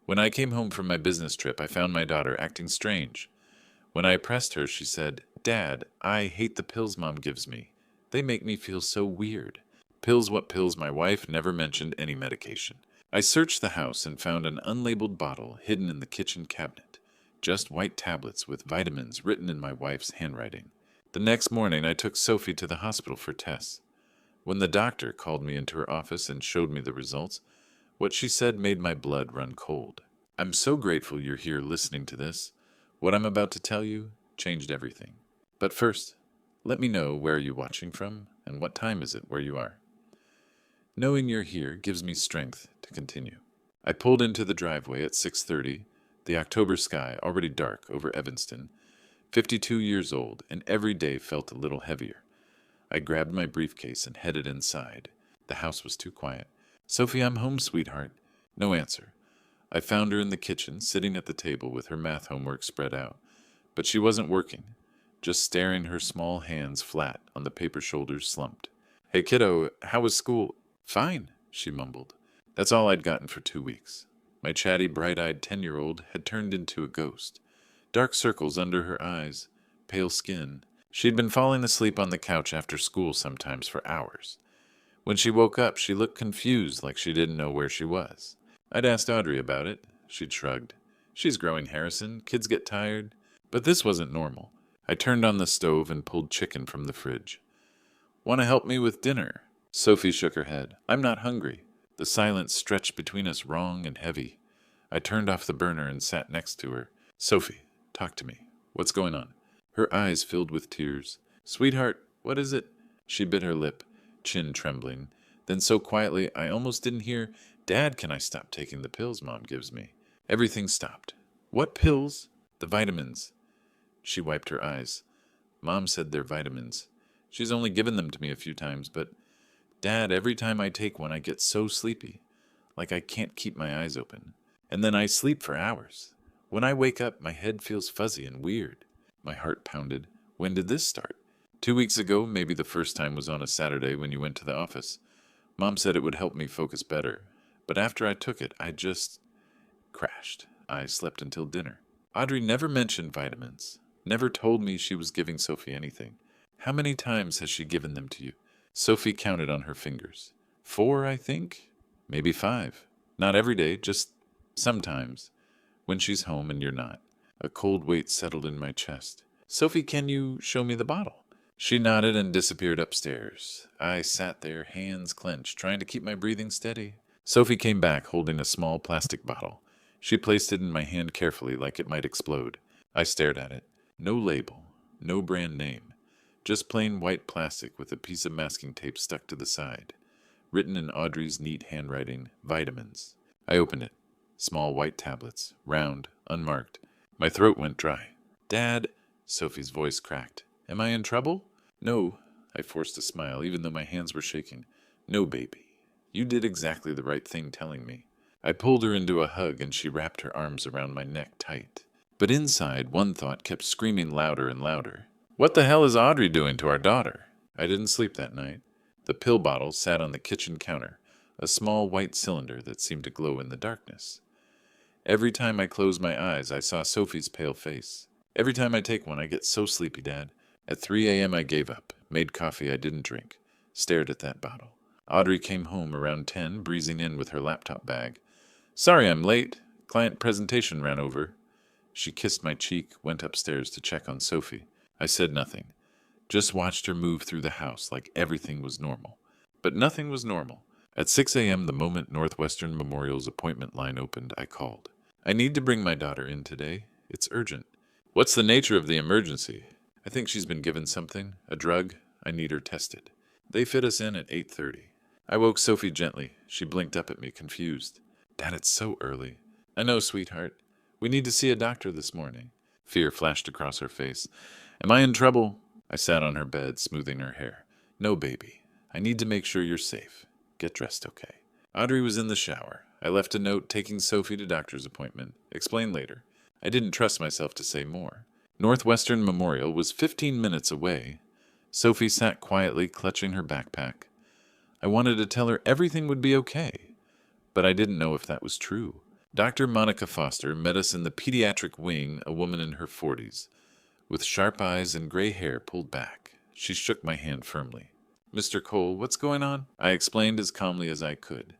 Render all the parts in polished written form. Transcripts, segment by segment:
When I came home from my business trip, I found my daughter acting strange. When I pressed her, she said, "Dad, I hate the pills Mom gives me. They make me feel so weird." Pills, what pills? My wife never mentioned any medication. I searched the house and found an unlabeled bottle hidden in the kitchen cabinet. Just white tablets with vitamins written in my wife's handwriting. The next morning, I took Sophie to the hospital for tests. When the doctor called me into her office and showed me the results, what she said made my blood run cold. "I'm so grateful you're here listening to this. What I'm about to tell you changed everything. But first, let me know where you're watching from and what time is it where you are. Knowing you're here gives me strength to continue." I pulled into the driveway at 6:30, the October sky already dark over Evanston, 52 years old, and every day felt a little heavier. I grabbed my briefcase and headed inside. The house was too quiet. "Sophie, I'm home, sweetheart." No answer. I found her in the kitchen, sitting at the table with her math homework spread out. But she wasn't working, just staring her small hands flat on the paper shoulders slumped. "Hey, kiddo, how was school?" "Fine," she mumbled. That's all I'd gotten for 2 weeks. My chatty, bright-eyed 10-year-old had turned into a ghost. Dark circles under her eyes, pale skin. She'd been falling asleep on the couch after school sometimes for hours. When she woke up, she looked confused, like she didn't know where she was. I'd asked Audrey about it. She'd shrugged. "She's growing, Harrison. Kids get tired." But this wasn't normal. I turned on the stove and pulled chicken from the fridge. "Want to help me with dinner?" Sophie shook her head. "I'm not hungry." The silence stretched between us wrong and heavy. I turned off the burner and sat next to her. "Sophie, talk to me. What's going on?" Her eyes filled with tears. "Sweetheart, what is it?" She bit her lip, chin trembling. Then so quietly I almost didn't hear, "Dad, can I stop taking the pills Mom gives me?" Everything stopped. "What pills?" "The vitamins." She wiped her eyes. "Mom said they're vitamins. She's only given them to me a few times, but Dad, every time I take one I get so sleepy, like I can't keep my eyes open. And then I sleep for hours. When I wake up, my head feels fuzzy and weird." My heart pounded. "When did this start?" 2 weeks ago, maybe the first time was on a Saturday when you went to the office. Mom said it would help me focus better. But after I took it, I just crashed. I slept until dinner. Audrey never mentioned vitamins. Never told me she was giving Sophie anything. "How many times has she given them to you?" Sophie counted on her fingers. "4, I think. Maybe 5. Not every day, just sometimes. When she's home and you're not." A cold weight settled in my chest. "Sophie, can you show me the bottle?" She nodded and disappeared upstairs. I sat there, hands clenched, trying to keep my breathing steady. Sophie came back, holding a small plastic bottle. She placed it in my hand carefully, like it might explode. I stared at it. No label, no brand name. Just plain white plastic with a piece of masking tape stuck to the side. Written in Audrey's neat handwriting, "Vitamins." I opened it. Small white tablets, round, unmarked. My throat went dry. "Dad," Sophie's voice cracked. "Am I in trouble?" "No." I forced a smile, even though my hands were shaking. "No, baby. You did exactly the right thing telling me." I pulled her into a hug and she wrapped her arms around my neck tight. But inside, one thought kept screaming louder and louder. What the hell is Audrey doing to our daughter? I didn't sleep that night. The pill bottle sat on the kitchen counter, a small white cylinder that seemed to glow in the darkness. Every time I closed my eyes, I saw Sophie's pale face. Every time I take one, I get so sleepy, Dad. At 3 a.m. I gave up, made coffee I didn't drink, stared at that bottle. Audrey came home around 10, breezing in with her laptop bag. "Sorry I'm late. Client presentation ran over." She kissed my cheek, went upstairs to check on Sophie. I said nothing, just watched her move through the house like everything was normal. But nothing was normal. At 6 a.m., the moment Northwestern Memorial's appointment line opened, I called. "I need to bring my daughter in today. It's urgent." "What's the nature of the emergency?" "I think she's been given something, a drug. I need her tested." They fit us in at 8:30. I woke Sophie gently. She blinked up at me, confused. "Dad, it's so early." "I know, sweetheart. We need to see a doctor this morning." Fear flashed across her face. "Am I in trouble?" I sat on her bed, smoothing her hair. "No, baby. I need to make sure you're safe. Get dressed, okay?" Audrey was in the shower. I left a note taking Sophie to doctor's appointment. Explain later. I didn't trust myself to say more. Northwestern Memorial was 15 minutes away. Sophie sat quietly, clutching her backpack. I wanted to tell her everything would be okay, but I didn't know if that was true. Dr. Monica Foster met us in the pediatric wing, a woman in her 40s, with sharp eyes and gray hair pulled back. She shook my hand firmly. Mr. Cole, what's going on? I explained as calmly as I could.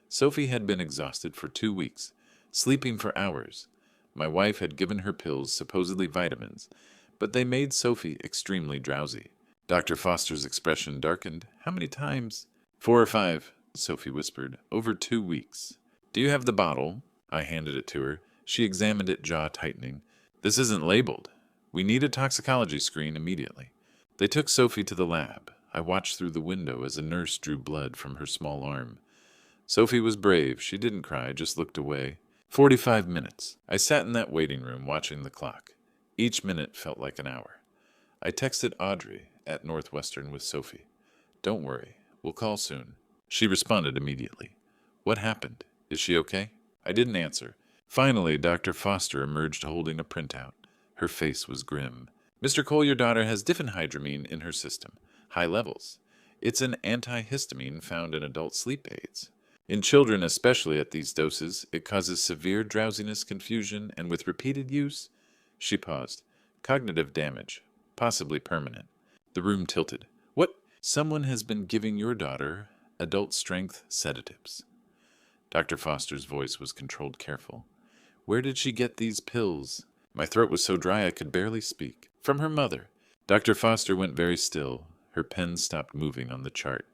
Sophie had been exhausted for 2 weeks, sleeping for hours. My wife had given her pills, supposedly vitamins, but they made Sophie extremely drowsy. Dr. Foster's expression darkened. How many times? 4 or 5, Sophie whispered. Over 2 weeks. Do you have the bottle? I handed it to her. She examined it, jaw tightening. This isn't labeled. We need a toxicology screen immediately. They took Sophie to the lab. I watched through the window as a nurse drew blood from her small arm. Sophie was brave. She didn't cry, just looked away. 45 minutes. I sat in that waiting room watching the clock. Each minute felt like an hour. I texted Audrey at Northwestern with Sophie. Don't worry. We'll call soon. She responded immediately. What happened? Is she okay? I didn't answer. Finally, Dr. Foster emerged holding a printout. Her face was grim. Mr. Cole, your daughter has diphenhydramine in her system. High levels. It's an antihistamine found in adult sleep aids. In children, especially at these doses, it causes severe drowsiness, confusion, and with repeated use, she paused. Cognitive damage, possibly permanent. The room tilted. What? Someone has been giving your daughter adult-strength sedatives. Dr. Foster's voice was controlled, careful. Where did she get these pills? My throat was so dry I could barely speak. From her mother. Dr. Foster went very still. Her pen stopped moving on the chart.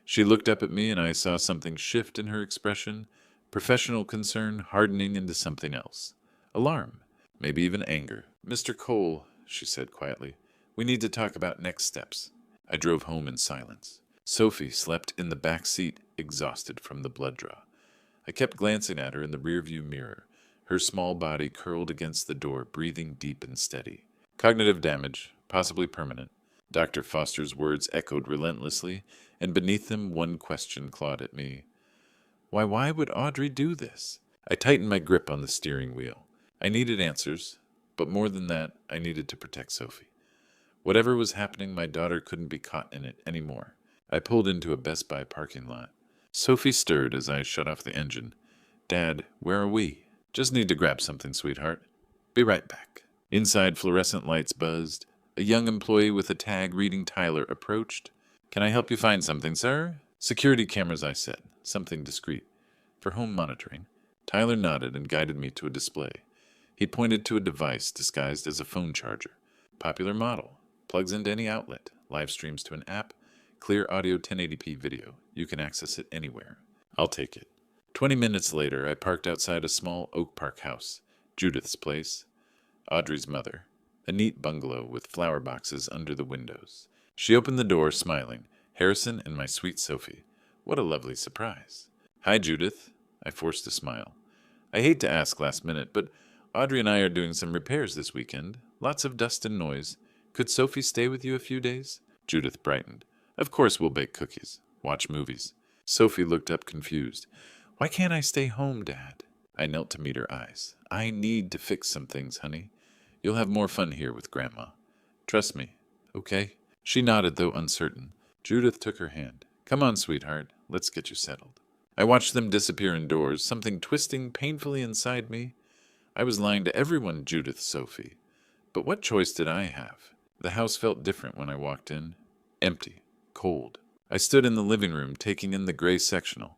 She looked up at me, and I saw something shift in her expression, professional concern hardening into something else. Alarm, maybe even anger. Mr. Cole, she said quietly, we need to talk about next steps. I drove home in silence. Sophie slept in the back seat, exhausted from the blood draw. I kept glancing at her in the rearview mirror, her small body curled against the door, breathing deep and steady. Cognitive damage, possibly permanent. Dr. Foster's words echoed relentlessly, and beneath them one question clawed at me. Why would Audrey do this? I tightened my grip on the steering wheel. I needed answers, but more than that, I needed to protect Sophie. Whatever was happening, my daughter couldn't be caught in it anymore. I pulled into a Best Buy parking lot. Sophie stirred as I shut off the engine. Dad, where are we? Just need to grab something, sweetheart. Be right back. Inside, fluorescent lights buzzed. A young employee with a tag reading Tyler approached. Can I help you find something, sir? Security cameras, I said. Something discreet. For home monitoring. Tyler nodded and guided me to a display. He pointed to a device disguised as a phone charger. Popular model. Plugs into any outlet. Live streams to an app. Clear audio 1080p video. You can access it anywhere. I'll take it. 20 minutes later, I parked outside a small Oak Park house. Judith's place. Audrey's mother. A neat bungalow with flower boxes under the windows. She opened the door, smiling. Harrison and my sweet Sophie. What a lovely surprise. Hi, Judith. I forced a smile. I hate to ask last minute, but Audrey and I are doing some repairs this weekend. Lots of dust and noise. Could Sophie stay with you a few days? Judith brightened. Of course we'll bake cookies. Watch movies. Sophie looked up confused. Why can't I stay home, Dad? I knelt to meet her eyes. I need to fix some things, honey. You'll have more fun here with Grandma. Trust me, okay? She nodded, though uncertain. Judith took her hand. Come on, sweetheart. Let's get you settled. I watched them disappear indoors, something twisting painfully inside me. I was lying to everyone, Judith, Sophie. But what choice did I have? The house felt different when I walked in. Empty. Cold. I stood in the living room, taking in the gray sectional.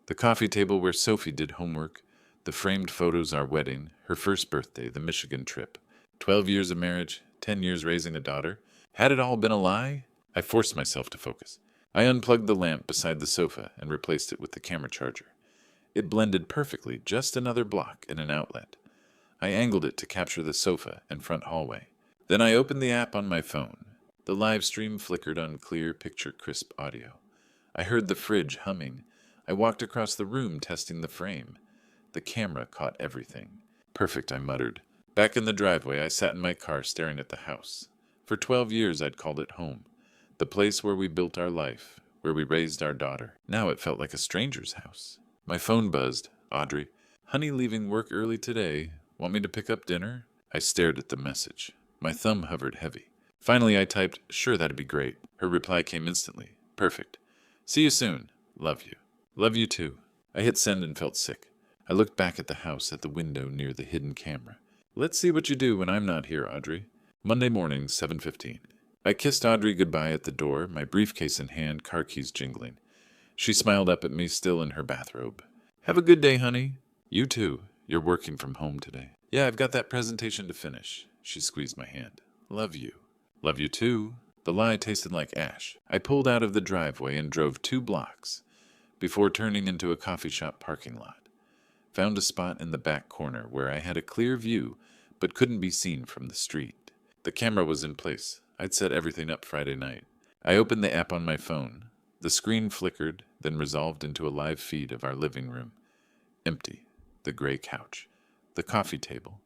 The coffee table where Sophie did homework. The framed photos our wedding, her first birthday, the Michigan trip. 12 years of marriage, 10 years raising a daughter. Had it all been a lie? I forced myself to focus. I unplugged the lamp beside the sofa and replaced it with the camera charger. It blended perfectly, just another block and an outlet. I angled it to capture the sofa and front hallway. Then I opened the app on my phone. The live stream flickered on clear, picture-crisp audio. I heard the fridge humming. I walked across the room, testing the frame. The camera caught everything. Perfect, I muttered. Back in the driveway, I sat in my car staring at the house. For 12 years, I'd called it home. The place where we built our life, where we raised our daughter. Now it felt like a stranger's house. My phone buzzed. Audrey. Honey, leaving work early today. Want me to pick up dinner? I stared at the message. My thumb hovered heavy. Finally, I typed, sure, that'd be great. Her reply came instantly. Perfect. See you soon. Love you. Love you too. I hit send and felt sick. I looked back at the house at the window near the hidden camera. Let's see what you do when I'm not here, Audrey. Monday morning, 7:15. I kissed Audrey goodbye at the door, my briefcase in hand, car keys jingling. She smiled up at me, still in her bathrobe. Have a good day, honey. You too. You're working from home today. Yeah, I've got that presentation to finish. She squeezed my hand. Love you. Love you too. The lie tasted like ash. I pulled out of the driveway and drove 2 blocks before turning into a coffee shop parking lot. Found a spot in the back corner where I had a clear view but couldn't be seen from the street. The camera was in place. I'd set everything up Friday night. I opened the app on my phone. The screen flickered, then resolved into a live feed of our living room. Empty. The gray couch. The coffee table.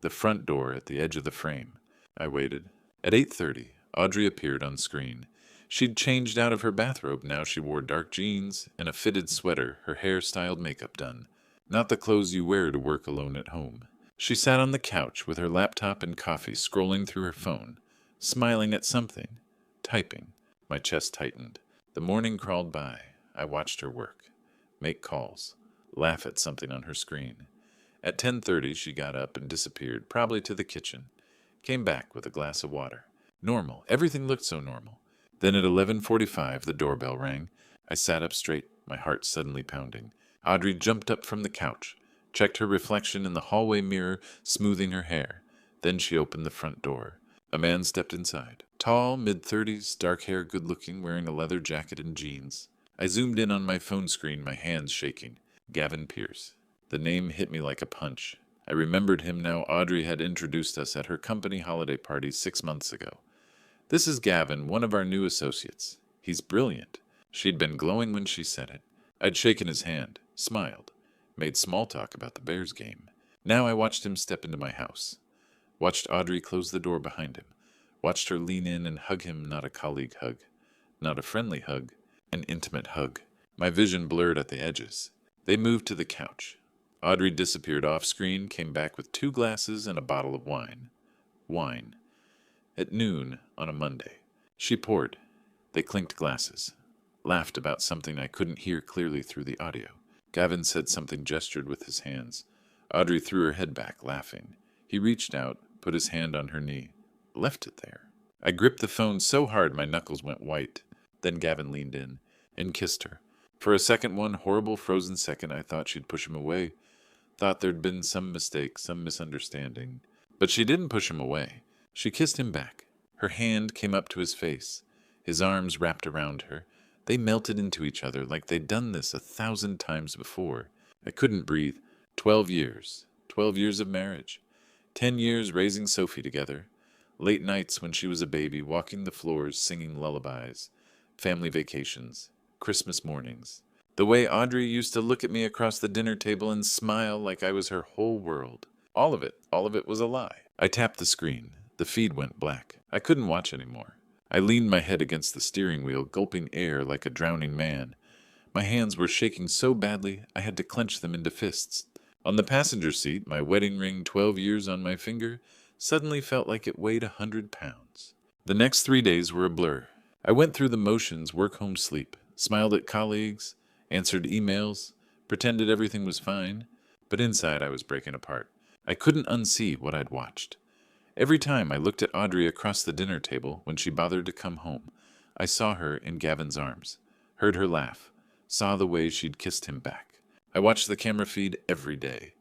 The front door at the edge of the frame. I waited. At 8:30, Audrey appeared on screen. She'd changed out of her bathrobe. Now she wore dark jeans and a fitted sweater, her hair styled, makeup done. Not the clothes you wear to work alone at home. She sat on the couch with her laptop and coffee, scrolling through her phone, smiling at something, typing. My chest tightened. The morning crawled by. I watched her work, make calls, laugh at something on her screen. At 10:30, she got up and disappeared, probably to the kitchen. Came back with a glass of water. Normal. Everything looked so normal. Then at 11:45, the doorbell rang. I sat up straight, my heart suddenly pounding. Audrey jumped up from the couch, checked her reflection in the hallway mirror, smoothing her hair. Then she opened the front door. A man stepped inside. Tall, mid-30s, dark hair, good-looking, wearing a leather jacket and jeans. I zoomed in on my phone screen, my hands shaking. Gavin Pierce. The name hit me like a punch. I remembered him now. Audrey had introduced us at her company holiday party 6 months ago. This is Gavin, one of our new associates. He's brilliant. She'd been glowing when she said it. I'd shaken his hand, smiled, made small talk about the Bears game. Now I watched him step into my house. Watched Audrey close the door behind him. Watched her lean in and hug him, not a colleague hug. Not a friendly hug, an intimate hug. My vision blurred at the edges. They moved to the couch. Audrey disappeared off screen, came back with 2 glasses and a bottle of wine. Wine. At noon on a Monday. She poured. They clinked glasses. Laughed about something I couldn't hear clearly through the audio. Gavin said something, gestured with his hands. Audrey threw her head back, laughing. He reached out, put his hand on her knee. Left it there. I gripped the phone so hard my knuckles went white. Then Gavin leaned in and kissed her. For a second, one horrible frozen second, I thought she'd push him away. Thought there'd been some mistake, some misunderstanding. But she didn't push him away. She kissed him back. Her hand came up to his face. His arms wrapped around her. They melted into each other like they'd done this 1,000 times before. I couldn't breathe. 12 years. 12 years of marriage. 10 years raising Sophie together. Late nights when she was a baby, walking the floors, singing lullabies. Family vacations. Christmas mornings. The way Audrey used to look at me across the dinner table and smile like I was her whole world. All of it was a lie. I tapped the screen. The feed went black. I couldn't watch anymore. I leaned my head against the steering wheel, gulping air like a drowning man. My hands were shaking so badly I had to clench them into fists. On the passenger seat, my wedding ring, 12 years on my finger, suddenly felt like it weighed 100 pounds. The next 3 days were a blur. I went through the motions, work, home, sleep, smiled at colleagues, answered emails, pretended everything was fine, but inside I was breaking apart. I couldn't unsee what I'd watched. Every time I looked at Audrey across the dinner table when she bothered to come home, I saw her in Gavin's arms, heard her laugh, saw the way she'd kissed him back. I watched the camera feed every day.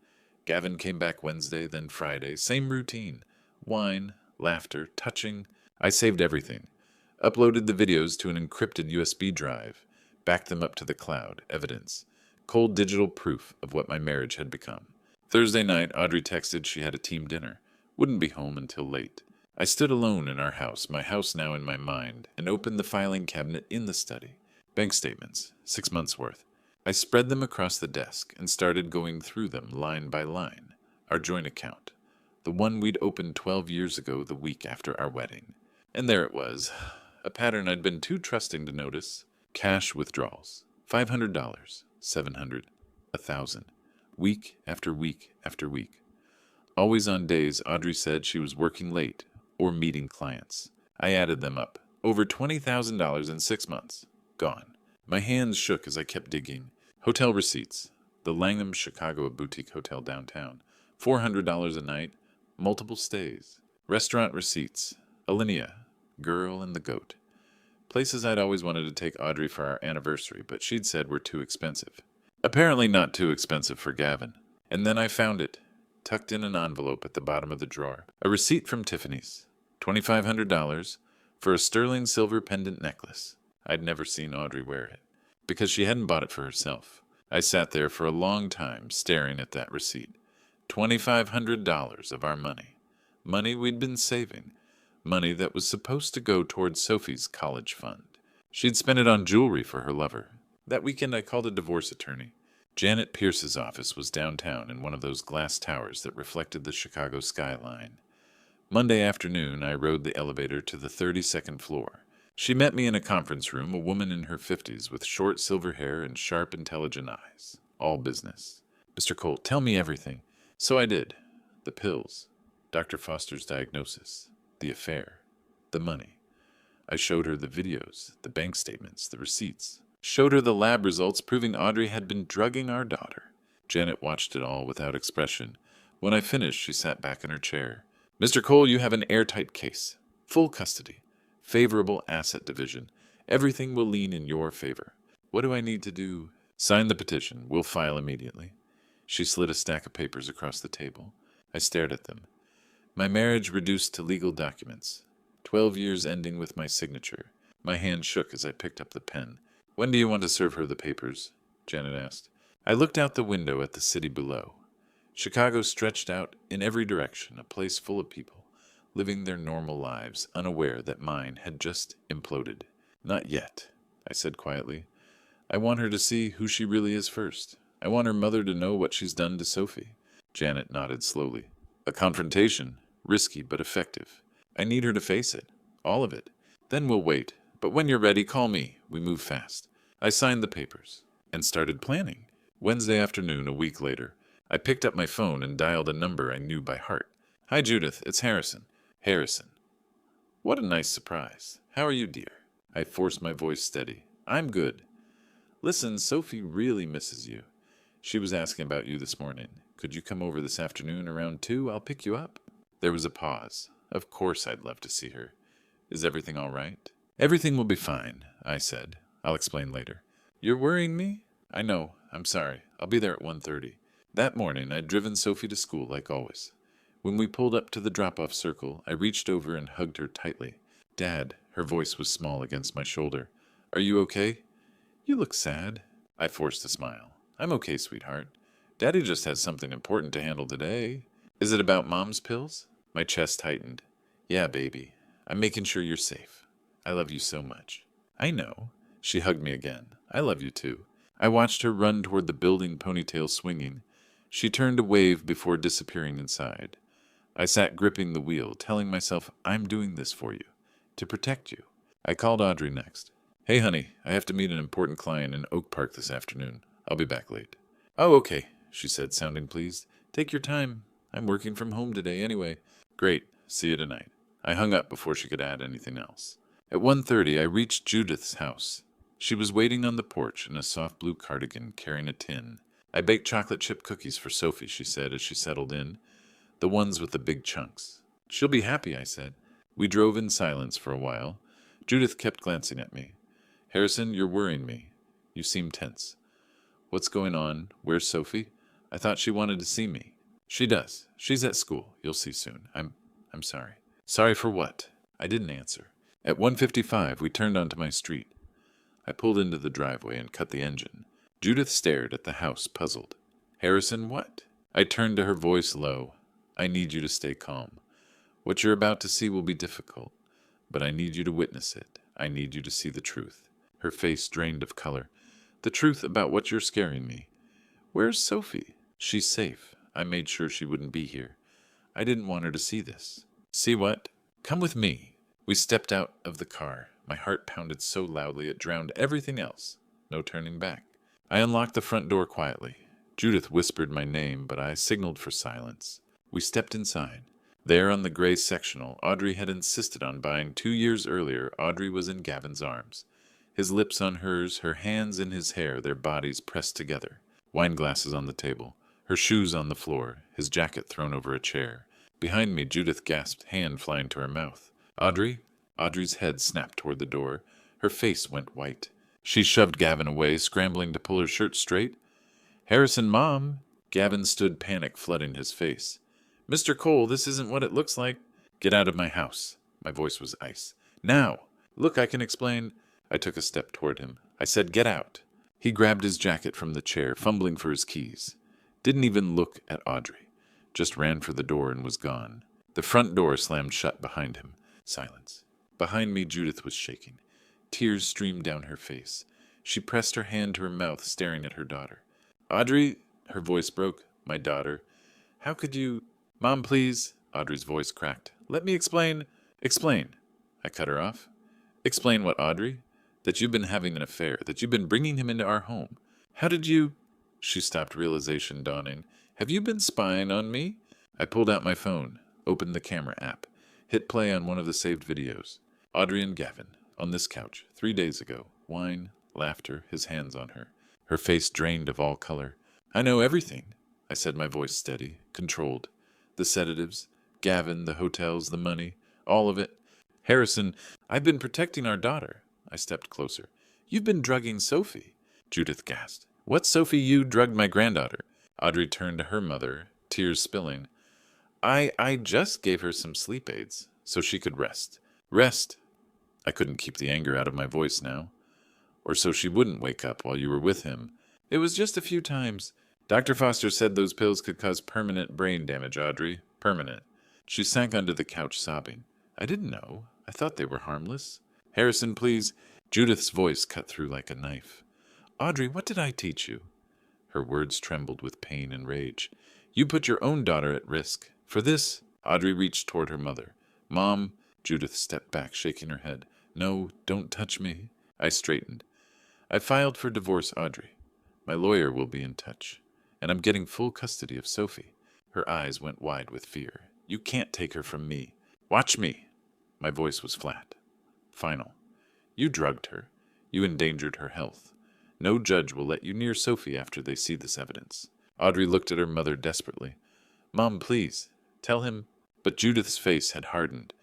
Gavin came back Wednesday, then Friday, same routine. Wine, laughter, touching. I saved everything. Uploaded the videos to an encrypted USB drive, backed them up to the cloud, evidence. Cold digital proof of what my marriage had become. Thursday night, Audrey texted she had a team dinner. Wouldn't be home until late. I stood alone in our house, my house now in my mind, and opened the filing cabinet in the study. Bank statements, 6 months' worth. I spread them across the desk and started going through them line by line. Our joint account. The one we'd opened 12 years ago, the week after our wedding. And there it was. A pattern I'd been too trusting to notice. Cash withdrawals. $500, $700, $1,000. Week after week after week. Always on days Audrey said she was working late or meeting clients. I added them up. Over $20,000 in 6 months. Gone. My hands shook as I kept digging. Hotel receipts. The Langham Chicago, a boutique hotel downtown. $400 a night, multiple stays. Restaurant receipts. Alinea, Girl and the Goat. Places I'd always wanted to take Audrey for our anniversary, but she'd said were too expensive. Apparently not too expensive for Gavin. And then I found it, tucked in an envelope at the bottom of the drawer. A receipt from Tiffany's. $2,500 for a sterling silver pendant necklace. I'd never seen Audrey wear it, because she hadn't bought it for herself. I sat there for a long time, staring at that receipt. $2,500 of our money. Money we'd been saving. Money that was supposed to go towards Sophie's college fund. She'd spent it on jewelry for her lover. That weekend I called a divorce attorney. Janet Pierce's office was downtown in one of those glass towers that reflected the Chicago skyline. Monday afternoon, I rode the elevator to the 32nd floor. She met me in a conference room, a woman in her 50s with short silver hair and sharp, intelligent eyes. All business. "Mr. Cole, tell me everything." So I did. The pills. Dr. Foster's diagnosis. The affair. The money. I showed her the videos, the bank statements, the receipts. Showed her the lab results proving Audrey had been drugging our daughter. Janet watched it all without expression. When I finished, she sat back in her chair. "Mr. Cole, you have an airtight case. Full custody. Favorable asset division. Everything will lean in your favor. What do I need to do?" "Sign the petition. We'll file immediately." She slid a stack of papers across the table. I stared at them. My marriage reduced to legal documents. 12 years ending with my signature. My hand shook as I picked up the pen. "When do you want to serve her the papers?" Janet asked. I looked out the window at the city below. Chicago stretched out in every direction, a place full of people, living their normal lives, unaware that mine had just imploded. "Not yet," I said quietly. "I want her to see who she really is first. I want her mother to know what she's done to Sophie." Janet nodded slowly. "A confrontation, risky but effective. I need her to face it, all of it. Then we'll wait. But when you're ready, call me. We move fast." I signed the papers and started planning. Wednesday afternoon, a week later, I picked up my phone and dialed a number I knew by heart. "Hi, Judith. It's Harrison." "Harrison. What a nice surprise. How are you, dear?" I forced my voice steady. "I'm good. Listen, Sophie really misses you. She was asking about you this morning. Could you come over this afternoon around 2? I'll pick you up." There was a pause. Of course I'd love to see her. "Is everything all right?" "Everything will be fine," I said. "I'll explain later." "You're worrying me?" "I know. I'm sorry. I'll be there at 1:30. That morning, I'd driven Sophie to school like always. When we pulled up to the drop-off circle, I reached over and hugged her tightly. "Dad," her voice was small against my shoulder. "Are you okay?" "You look sad." I forced a smile. "I'm okay, sweetheart. Daddy just has something important to handle today." "Is it about Mom's pills?" My chest tightened. "Yeah, baby. I'm making sure you're safe. I love you so much." "I know." She hugged me again. "I love you too." I watched her run toward the building, ponytail swinging. She turned to wave before disappearing inside. I sat gripping the wheel, telling myself, I'm doing this for you, to protect you. I called Audrey next. "Hey, honey, I have to meet an important client in Oak Park this afternoon. I'll be back late." "Oh, okay," she said, sounding pleased. "Take your time. I'm working from home today anyway." "Great. See you tonight." I hung up before she could add anything else. At 1:30, I reached Judith's house. She was waiting on the porch in a soft blue cardigan, carrying a tin. "I baked chocolate chip cookies for Sophie," she said as she settled in. "The ones with the big chunks." "She'll be happy," I said. We drove in silence for a while. Judith kept glancing at me. "Harrison, you're worrying me. You seem tense." "What's going on? Where's Sophie? I thought she wanted to see me." "She does. She's at school. You'll see soon. I'm sorry." "Sorry for what?" I didn't answer. At 1:55, we turned onto my street. I pulled into the driveway and cut the engine. Judith stared at the house, puzzled. "Harrison, what?" I turned to her, voice low. "I need you to stay calm. What you're about to see will be difficult, but I need you to witness it. I need you to see the truth." Her face drained of color. "The truth about what you're scaring me." "Where's Sophie?" "She's safe. I made sure she wouldn't be here. I didn't want her to see this." "See what?" "Come with me." We stepped out of the car. My heart pounded so loudly it drowned everything else. No turning back. I unlocked the front door quietly. Judith whispered my name, but I signaled for silence. We stepped inside. There on the gray sectional, Audrey had insisted on buying 2 years earlier. Audrey was in Gavin's arms. His lips on hers, her hands in his hair, their bodies pressed together. wine glasses on the table, her shoes on the floor, his jacket thrown over a chair. Behind me, Judith gasped, hand flying to her mouth. Audrey? Audrey's head snapped toward the door. Her face went white. She shoved Gavin away, scrambling to pull her shirt straight. Harrison, Mom! Gavin stood, panic flooding his face. Mr. Cole, this isn't what it looks like. Get out of my house. My voice was ice. Now! Look, I can explain. I took a step toward him. I said, get out. He grabbed his jacket from the chair, fumbling for his keys. Didn't even look at Audrey. Just ran for the door and was gone. The front door slammed shut behind him. Silence. Behind me, Judith was shaking. Tears streamed down her face. She pressed her hand to her mouth, staring at her daughter. Audrey, her voice broke. My daughter. How could you... Mom, please. Audrey's voice cracked. Let me explain. Explain. I cut her off. Explain what, Audrey? That you've been having an affair, that you've been bringing him into our home. How did you... She stopped, realization dawning. Have you been spying on me? I pulled out my phone, opened the camera app, hit play on one of the saved videos. Audrey and Gavin, on this couch, 3 days ago. Wine, laughter, his hands on her. Her face drained of all color. I know everything, I said, my voice steady, controlled. The sedatives, Gavin, the hotels, the money, all of it. Harrison, I've been protecting our daughter. I stepped closer. You've been drugging Sophie. Judith gasped. What Sophie? You drugged my granddaughter. Audrey turned to her mother, tears spilling. I just gave her some sleep aids, so she could rest. Rest. I couldn't keep the anger out of my voice now. Or so she wouldn't wake up while you were with him. It was just a few times. Dr. Foster said those pills could cause permanent brain damage, Audrey. Permanent. She sank under the couch, sobbing. I didn't know. I thought they were harmless. Harrison, please. Judith's voice cut through like a knife. Audrey, what did I teach you? Her words trembled with pain and rage. You put your own daughter at risk. For this, Audrey reached toward her mother. Mom, Judith stepped back, shaking her head. No, don't touch me. I straightened. I filed for divorce, Audrey. My lawyer will be in touch. And I'm getting full custody of Sophie. Her eyes went wide with fear. You can't take her from me. Watch me. My voice was flat. Final. You drugged her. You endangered her health. No judge will let you near Sophie after they see this evidence. Audrey looked at her mother desperately. Mom, please, tell him. But Judith's face had hardened.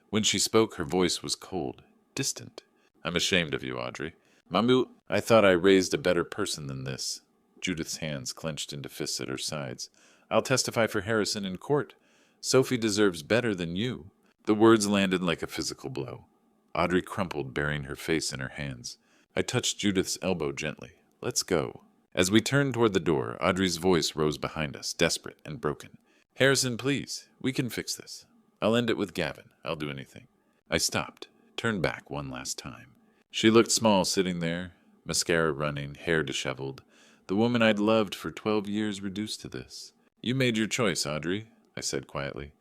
When she spoke, her voice was cold, distant. I'm ashamed of you, Audrey. Mamu, I thought I raised a better person than this. Judith's hands clenched into fists at her sides. I'll testify for Harrison in court. Sophie deserves better than you. The words landed like a physical blow. Audrey crumpled, burying her face in her hands. I touched Judith's elbow gently. Let's go. As we turned toward the door, Audrey's voice rose behind us, desperate and broken. Harrison, please. We can fix this. I'll end it with Gavin. I'll do anything. I stopped, turned back one last time. She looked small sitting there, mascara running, hair disheveled. The woman I'd loved for 12 years reduced to this. You made your choice, Audrey, I said quietly.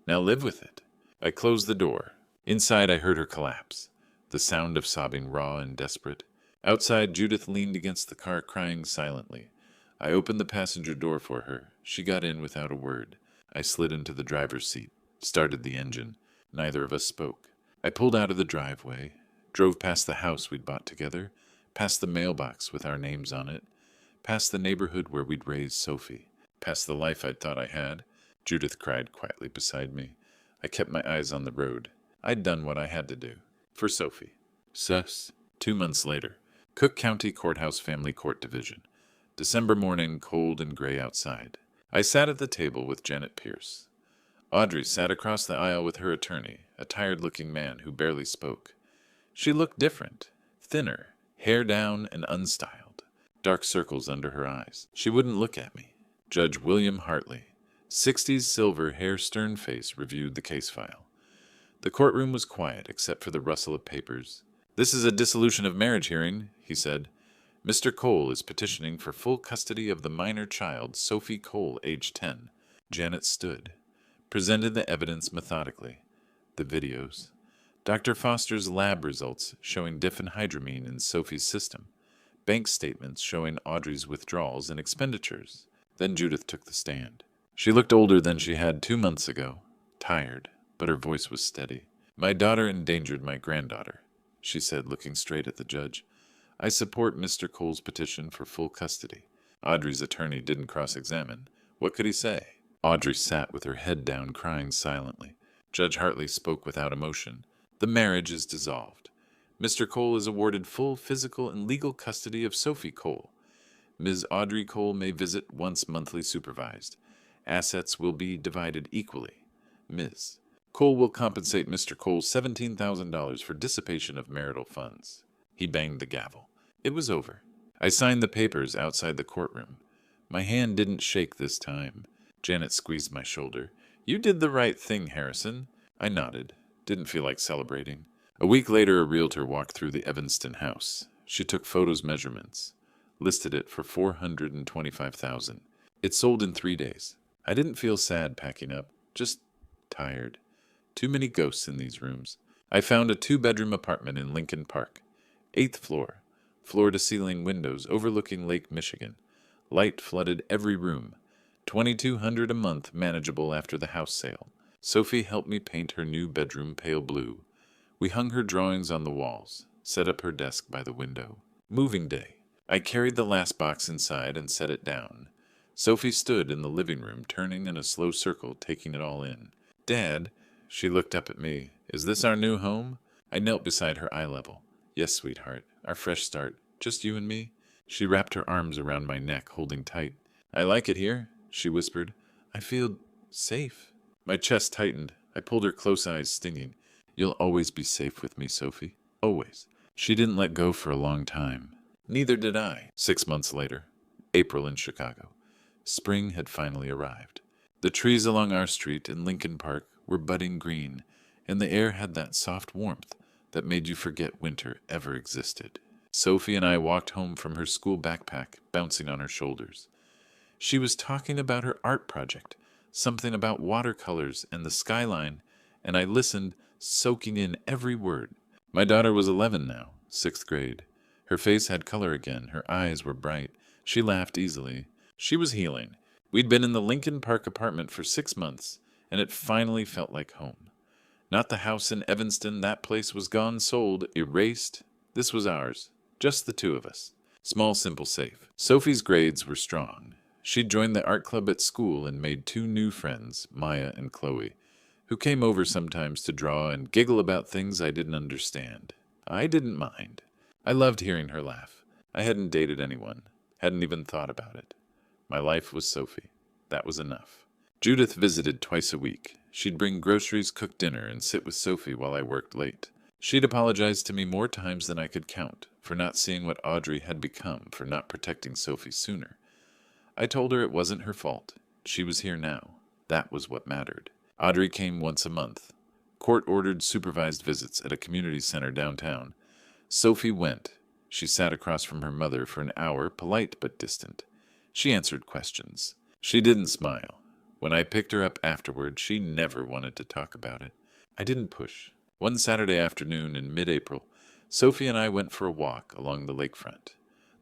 Now live with it. I closed the door. Inside, I heard her collapse, the sound of sobbing raw and desperate. Outside, Judith leaned against the car, crying silently. I opened the passenger door for her. She got in without a word. I slid into the driver's seat, started the engine. Neither of us spoke. I pulled out of the driveway, drove past the house we'd bought together, past the mailbox with our names on it, past the neighborhood where we'd raised Sophie, past the life I'd thought I had. Judith cried quietly beside me. I kept my eyes on the road. I'd done what I had to do. For Sophie. Sus. 2 months later. Cook County Courthouse Family Court Division. December morning, cold and gray outside. I sat at the table with Janet Pierce. Audrey sat across the aisle with her attorney, a tired-looking man who barely spoke. She looked different, thinner, hair down and unstyled, dark circles under her eyes. She wouldn't look at me. Judge William Hartley, 60s silver hair, stern face, reviewed the case file. The courtroom was quiet except for the rustle of papers. This is a dissolution of marriage hearing, he said. Mr. Cole is petitioning for full custody of the minor child, Sophie Cole, age 10. Janet stood, presented the evidence methodically. The videos. Dr. Foster's lab results showing diphenhydramine in Sophie's system. Bank statements showing Audrey's withdrawals and expenditures. Then Judith took the stand. She looked older than she had 2 months ago, tired, but her voice was steady. My daughter endangered my granddaughter, she said, looking straight at the judge. I support Mr. Cole's petition for full custody. Audrey's attorney didn't cross-examine. What could he say? Audrey sat with her head down, crying silently. Judge Hartley spoke without emotion. The marriage is dissolved. Mr. Cole is awarded full physical and legal custody of Sophie Cole. Ms. Audrey Cole may visit once monthly supervised. Assets will be divided equally. Ms. Cole will compensate Mr. Cole $17,000 for dissipation of marital funds. He banged the gavel. It was over. I signed the papers outside the courtroom. My hand didn't shake this time. Janet squeezed my shoulder. You did the right thing, Harrison. I nodded. Didn't feel like celebrating. A week later, a realtor walked through the Evanston house. She took photos measurements. Listed it for $425,000. It sold in 3 days. I didn't feel sad packing up, just tired. Too many ghosts in these rooms. I found a 2-bedroom apartment in Lincoln Park. 8th floor. Floor-to-ceiling windows overlooking Lake Michigan. Light flooded every room. $2,200 a month, manageable after the house sale. Sophie helped me paint her new bedroom pale blue. We hung her drawings on the walls, set up her desk by the window. Moving day. I carried the last box inside and set it down. Sophie stood in the living room, turning in a slow circle, taking it all in. Dad, she looked up at me. Is this our new home? I knelt beside her eye level. Yes, sweetheart. Our fresh start. Just you and me? She wrapped her arms around my neck, holding tight. I like it here, she whispered. I feel safe. My chest tightened. I pulled her close eyes, stinging. You'll always be safe with me, Sophie. Always. She didn't let go for a long time. Neither did I. 6 months later. April in Chicago. Spring had finally arrived. The trees along our street in Lincoln Park were budding green, and the air had that soft warmth that made you forget winter ever existed. Sophie and I walked home from her school backpack, bouncing on her shoulders. She was talking about her art project, something about watercolors and the skyline, and I listened, soaking in every word. My daughter was 11 now, 6th grade. Her face had color again, her eyes were bright. She laughed easily. She was healing. We'd been in the Lincoln Park apartment for 6 months, and it finally felt like home. Not the house in Evanston, that place was gone, sold, erased. This was ours, just the two of us. Small, simple, safe. Sophie's grades were strong. She'd joined the art club at school and made 2 new friends, Maya and Chloe, who came over sometimes to draw and giggle about things I didn't understand. I didn't mind. I loved hearing her laugh. I hadn't dated anyone, hadn't even thought about it. My life was Sophie. That was enough. Judith visited twice a week. She'd bring groceries, cook dinner, and sit with Sophie while I worked late. She'd apologized to me more times than I could count for not seeing what Audrey had become, for not protecting Sophie sooner. I told her it wasn't her fault. She was here now. That was what mattered. Audrey came once a month. Court-ordered supervised visits at a community center downtown. Sophie went. She sat across from her mother for an hour, polite but distant. She answered questions. She didn't smile. When I picked her up afterward, she never wanted to talk about it. I didn't push. One Saturday afternoon in mid-April, Sophie and I went for a walk along the lakefront.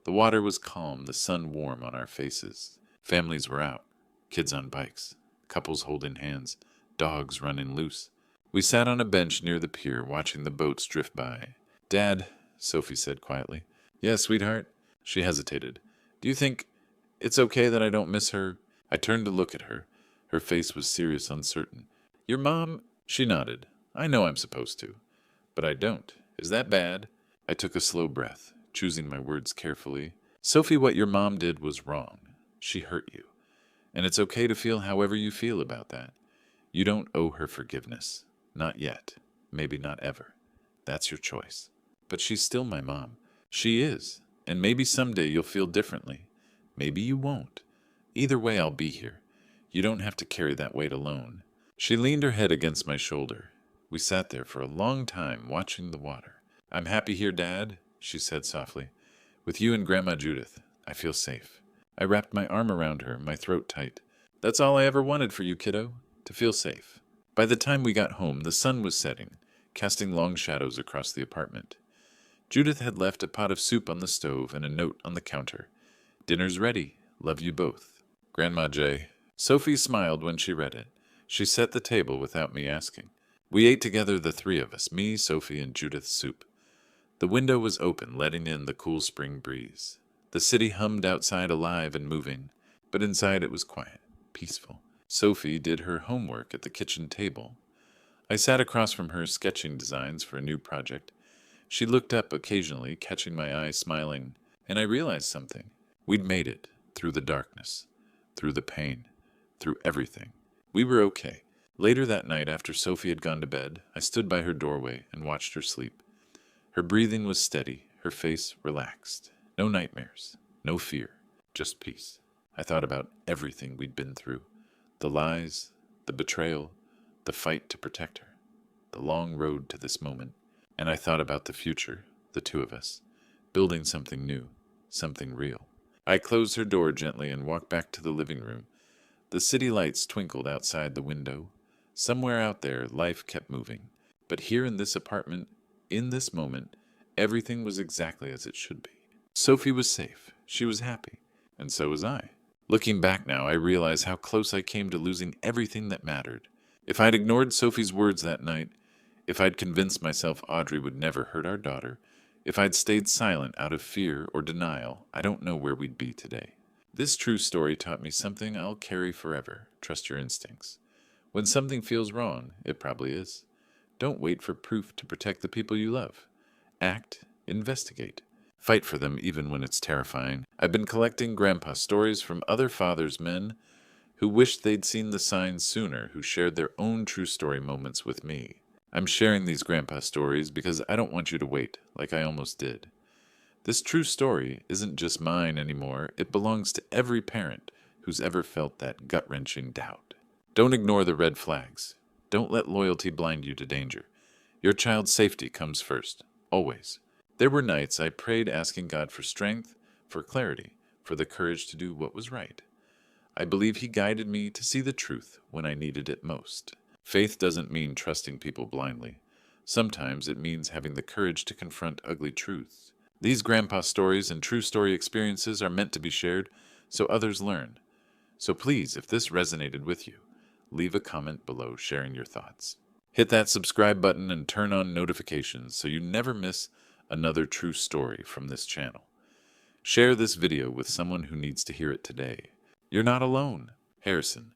The water was calm, the sun warm on our faces. Families were out, kids on bikes, couples holding hands, dogs running loose. We sat on a bench near the pier, watching the boats drift by. Dad, Sophie said quietly. Yes, sweetheart? She hesitated. Do you think it's okay that I don't miss her? I turned to look at her. Her face was serious, uncertain. Your mom? She nodded. I know I'm supposed to. But I don't. Is that bad? I took a slow breath, choosing my words carefully. Sophie, what your mom did was wrong. She hurt you. And it's okay to feel however you feel about that. You don't owe her forgiveness. Not yet. Maybe not ever. That's your choice. But she's still my mom. She is. And maybe someday you'll feel differently. Maybe you won't. Either way, I'll be here. You don't have to carry that weight alone. She leaned her head against my shoulder. We sat there for a long time, watching the water. I'm happy here, Dad, she said softly. With you and Grandma Judith, I feel safe. I wrapped my arm around her, my throat tight. That's all I ever wanted for you, kiddo, to feel safe. By the time we got home, the sun was setting, casting long shadows across the apartment. Judith had left a pot of soup on the stove and a note on the counter. Dinner's ready. Love you both. Grandma J. Sophie smiled when she read it. She set the table without me asking. We ate together, the 3 of us, me, Sophie, and Judith's soup. The window was open, letting in the cool spring breeze. The city hummed outside, alive and moving, but inside it was quiet, peaceful. Sophie did her homework at the kitchen table. I sat across from her, sketching designs for a new project. She looked up occasionally, catching my eye, smiling, and I realized something. We'd made it, through the darkness, through the pain, through everything. We were okay. Later that night, after Sophie had gone to bed, I stood by her doorway and watched her sleep. Her breathing was steady, her face relaxed. No nightmares, no fear, just peace. I thought about everything we'd been through. The lies, the betrayal, the fight to protect her, the long road to this moment. And I thought about the future, the two of us, building something new, something real. I closed her door gently and walked back to the living room. The city lights twinkled outside the window. Somewhere out there, life kept moving. But here in this apartment, in this moment, everything was exactly as it should be. Sophie was safe. She was happy. And so was I. Looking back now, I realize how close I came to losing everything that mattered. If I'd ignored Sophie's words that night, if I'd convinced myself Audrey would never hurt our daughter, if I'd stayed silent out of fear or denial, I don't know where we'd be today. This true story taught me something I'll carry forever. Trust your instincts. When something feels wrong, it probably is. Don't wait for proof to protect the people you love. Act, investigate. Fight for them even when it's terrifying. I've been collecting grandpa stories from other fathers, men who wished they'd seen the signs sooner, who shared their own true story moments with me. I'm sharing these grandpa stories because I don't want you to wait, like I almost did. This true story isn't just mine anymore. It belongs to every parent who's ever felt that gut-wrenching doubt. Don't ignore the red flags. Don't let loyalty blind you to danger. Your child's safety comes first, always. There were nights I prayed asking God for strength, for clarity, for the courage to do what was right. I believe He guided me to see the truth when I needed it most. Faith doesn't mean trusting people blindly. Sometimes it means having the courage to confront ugly truths. These grandpa stories and true story experiences are meant to be shared so others learn. So please, if this resonated with you, leave a comment below sharing your thoughts. Hit that subscribe button and turn on notifications so you never miss another true story from this channel. Share this video with someone who needs to hear it today. You're not alone. Harrison,